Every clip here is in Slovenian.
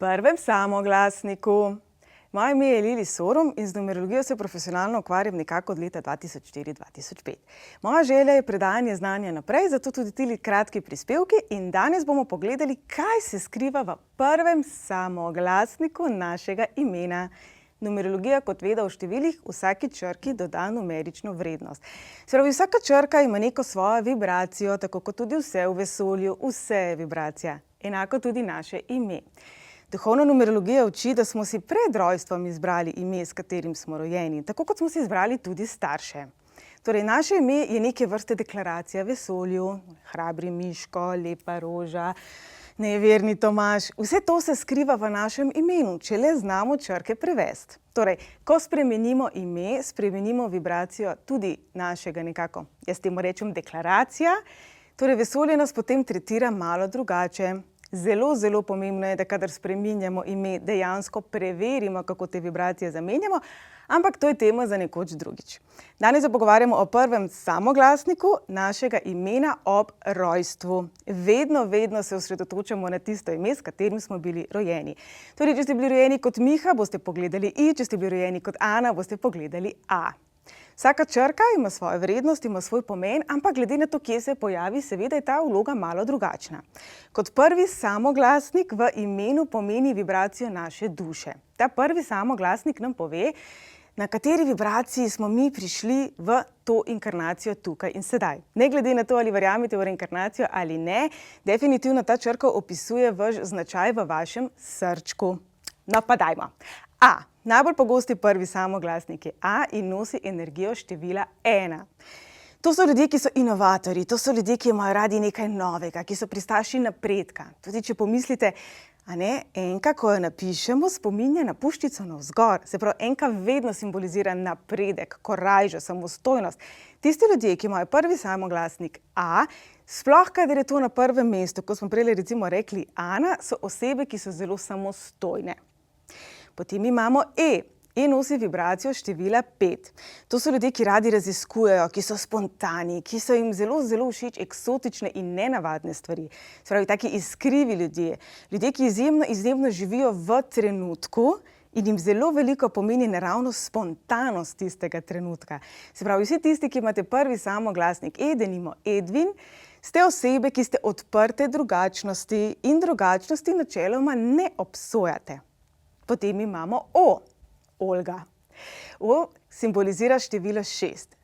prvem samoglasniku. Moje ime je Lili Sorum in z numerologijo se profesionalno ukvarjam nekako od leta 2004-2005. Moja želja je predajanje znanja naprej, zato tudi ti kratki prispevki in danes bomo pogledali, kaj se skriva v prvem samoglasniku našega imena. Numerologija kot veda o številih vsaki črki doda numerično vrednost. Se pravi, vsaka črka ima neko svojo vibracijo, tako kot tudi vse v vesolju, vse je vibracija. Enako tudi naše ime. Duhovna numerologija uči, da smo si pred rojstvom izbrali ime, s katerim smo rojeni, tako kot smo si izbrali tudi starše. Torej, naše ime je neke vrste deklaracija vesolju, hrabri Miško, lepa Roža, neverni Tomaž. Vse to se skriva v našem imenu, če le znamo črke prevesti. Torej, ko spremenimo ime, spremenimo vibracijo tudi našega nekako, jaz temu rečem deklaracija, torej vesolje nas potem tretira malo drugače. Zelo, zelo pomembno je, da kadar spreminjamo ime, dejansko preverimo, kako te vibracije zamenjamo, ampak to je tema za nekoč drugič. Danes se pogovarjamo o prvem samoglasniku našega imena ob rojstvu. Vedno se osredotočamo na tisto ime, s katerim smo bili rojeni. Torej, če ste bili rojeni kot Miha, boste pogledali I, če ste bili rojeni kot Ana, boste pogledali A. Vsaka črka ima svojo vrednost, ima svoj pomen, ampak glede na to, kje se pojavi, seveda je ta vloga malo drugačna. Kot prvi samoglasnik v imenu pomeni vibracijo naše duše. Ta prvi samoglasnik nam pove, na kateri vibraciji smo mi prišli v to inkarnacijo tukaj in sedaj. Ne glede na to, ali verjamete v reinkarnacijo ali ne, definitivno ta črka opisuje vaš značaj v vašem srčku. No pa dajmo. A. Najbolj pogosti prvi samoglasnik je A in nosi energijo števila 1. To so ljudje, ki so inovatorji, to so ljudje, ki imajo radi nekaj novega, ki so pristaši napredka. Tudi če pomislite, enka, ko jo napišemo, spominja na puščico navzgor. Se pravi, enka vedno simbolizira napredek, korajžo, samostojnost. Tisti ljudje, ki imajo prvi samoglasnik A, sploh kadar je to na prvem mestu, kot smo prej recimo rekli Ana, so osebe, ki so zelo samostojne. Potem imamo E. E nosi vibracijo števila 5. To so ljudje, ki radi raziskujejo, ki so spontani, ki so jim zelo všeč eksotične in nenavadne stvari. Se pravi, taki iskrivi ljudje. Ljudje, ki izjemno živijo v trenutku in jim zelo veliko pomeni naravnost spontanost tistega trenutka. Se pravi, vsi tisti, ki imate prvi samoglasnik E, denimo Edvin, ste osebe, ki ste odprte drugačnosti in drugačnosti načeloma ne obsojate. Potem imamo O, Olga. O simbolizira število 6.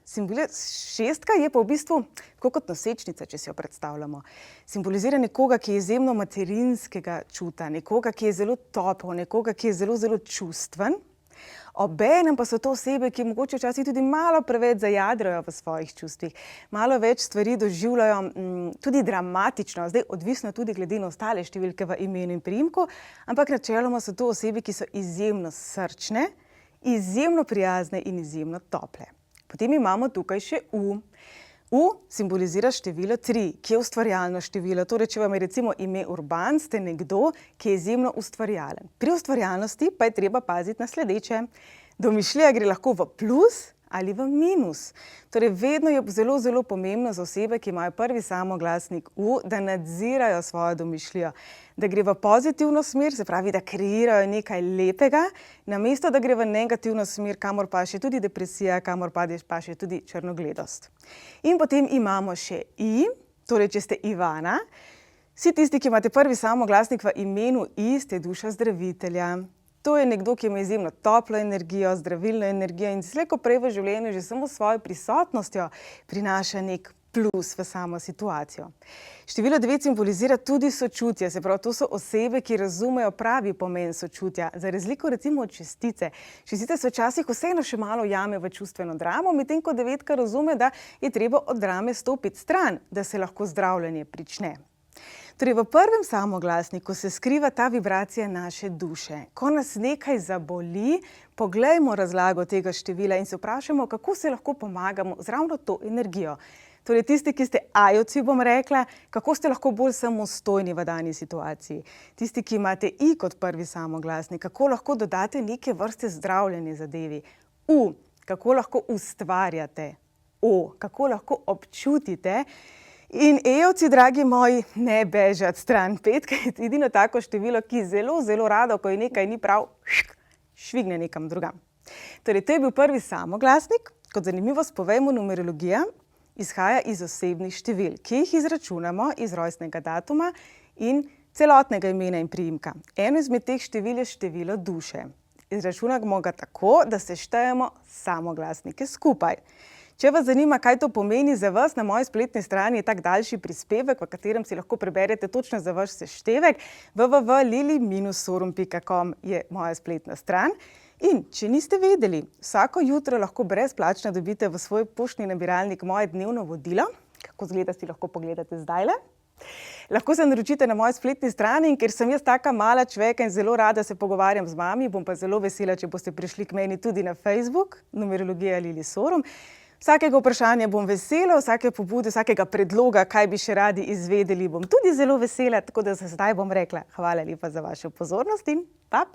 Šestka je pa v bistvu tako kot nosečnica, če si jo predstavljamo. Simbolizira nekoga, ki je izjemno materinskega čuta, nekoga, ki je zelo topel, nekoga, ki je zelo čustven. Obenem pa so to osebe, ki mogoče včasih tudi malo preveč zajadrajo v svojih čustvih. Malo več stvari doživljajo tudi dramatično, zdaj odvisno tudi glede na ostale številke v imenu in priimku, ampak načeloma so to osebe, ki so izjemno srčne, izjemno prijazne in izjemno tople. Potem imamo tukaj še U. U simbolizira število 3, ki je ustvarjalno število. Torej, če vam je recimo ime Urban, ste nekdo, ki je izjemno ustvarjalen. Pri ustvarjalnosti pa je treba paziti na sledeče. Domišljija gre lahko v plus ali v minus. Torej, vedno je zelo pomembno za osebe, ki imajo prvi samoglasnik U, da nadzirajo svojo domišljijo. Da gre v pozitivno smer, se pravi, da kreirajo nekaj lepega, namesto da gre v negativno smer, kamor paše tudi depresija, kamor paše tudi črnogledost. In potem imamo še I, torej če ste Ivana. Vsi tisti, ki imate prvi samoglasnik v imenu I, ste duša zdravitelja. To je nekdo, ki ima izjemno toplo energijo, zdravilno energijo in slej ko prej v življenju že samo s svojo prisotnostjo prinaša nek plus v samo situacijo. Število 9 simbolizira tudi sočutje, se pravi, to so osebe, ki razumejo pravi pomen sočutja. Za razliko recimo od šestice. Šestica se včasih vseeno še malo ujame v čustveno dramo, medtem ko devetka razume, da je treba od drame stopiti stran, da se lahko zdravljenje prične. Torej, v prvem samoglasniku se skriva ta vibracija naše duše. Ko nas nekaj zaboli, poglejmo razlago tega števila in se vprašamo, kako se lahko pomagamo z ravno to energijo. Torej, tisti, ki ste ajovci, bom rekla, kako ste lahko bolj samostojni v dani situaciji. Tisti, ki imate I kot prvi samoglasnik, kako lahko dodate neke vrste zdravljenje zadevi. U, kako lahko ustvarjate. O, kako lahko občutite. In ejovci, dragi moji, ne bežati stran. 5 je edino tako število, ki zelo, zelo rado, ko je nekaj ni prav, švigne nekam drugam. Torej, to je bil prvi samoglasnik. Kot zanimivost povejmo, numerologija izhaja iz osebnih števil, ki jih izračunamo iz rojstnega datuma in celotnega imena in priimka. Eno izmed teh števil je število duše. Izračunamo ga tako, da seštejemo samoglasnike skupaj. Če vas zanima, kaj to pomeni za vas, na moji spletni strani je tak daljši prispevek, v katerem si lahko preberete točno za vaš seštevek. www.lili-sorum.com je moja spletna stran. In če niste vedeli, vsako jutro lahko brezplačno dobite v svoj poštni nabiralnik moje dnevno vodilo. Kako izgleda, si lahko pogledate zdajle. Lahko se naročite na moji spletni strani in ker sem jaz taka mala človeka in zelo rada se pogovarjam z vami, bom pa zelo vesela, če boste prišli k meni tudi na Facebook, numerologija Lili Sorum. Vsakega vprašanja bom vesela, vsake pobude, vsakega predloga, kaj bi še radi izvedeli, bom tudi zelo vesela, tako da za zdaj bom rekla hvala lepa za vašo pozornost in pa!